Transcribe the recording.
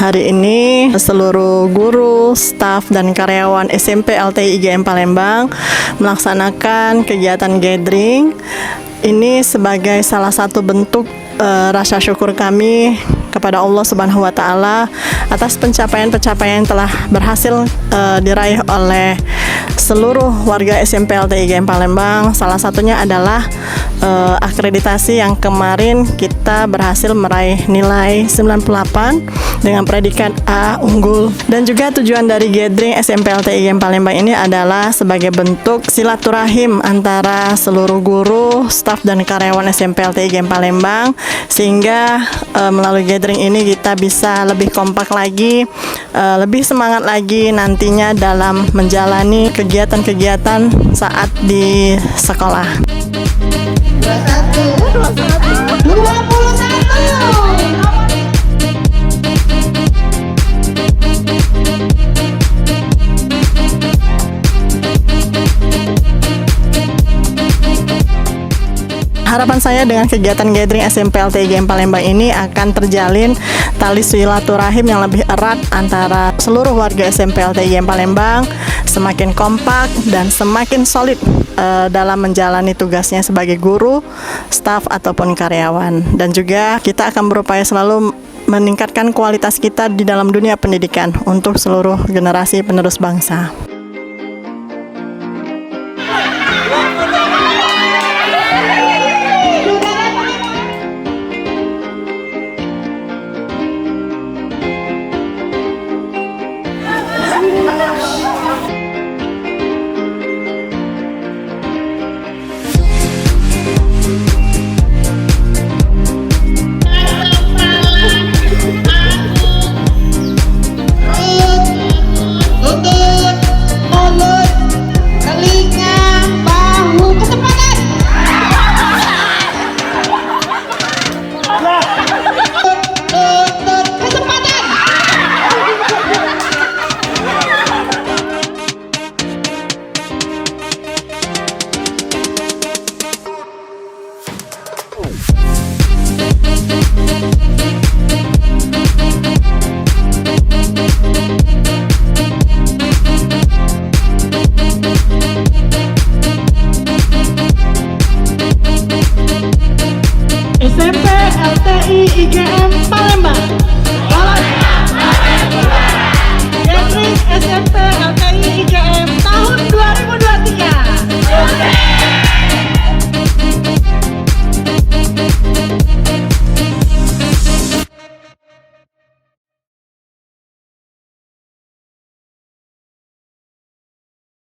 Hari ini seluruh guru, staf, dan karyawan SMP LTI IGM Palembang melaksanakan kegiatan gathering. Ini sebagai salah satu bentuk rasa syukur kami kepada Allah Subhanahu wa Ta'ala atas pencapaian-pencapaian yang telah berhasil diraih oleh seluruh warga SMP LTI IGM Palembang. Salah satunya adalah akreditasi yang kemarin kita berhasil meraih nilai 98 dengan predikat A unggul. Dan juga tujuan dari gathering SMP LTI IGM Palembang ini adalah sebagai bentuk silaturahim antara seluruh guru, staf, dan karyawan SMP LTI IGM Palembang, sehingga melalui gathering ini kita bisa lebih kompak lagi, lebih semangat lagi nantinya dalam menjalani kegiatan-kegiatan saat di sekolah. 21. Harapan saya dengan kegiatan gathering SMP LTI IGM Palembang ini akan terjalin tali silaturahim yang lebih erat antara seluruh warga SMP LTI IGM Palembang, semakin kompak dan semakin solid dalam menjalani tugasnya sebagai guru, staf, ataupun karyawan. Dan juga kita akan berupaya selalu meningkatkan kualitas kita di dalam dunia pendidikan untuk seluruh generasi penerus bangsa. SMP LTI IGM Palembang. Gathering SMP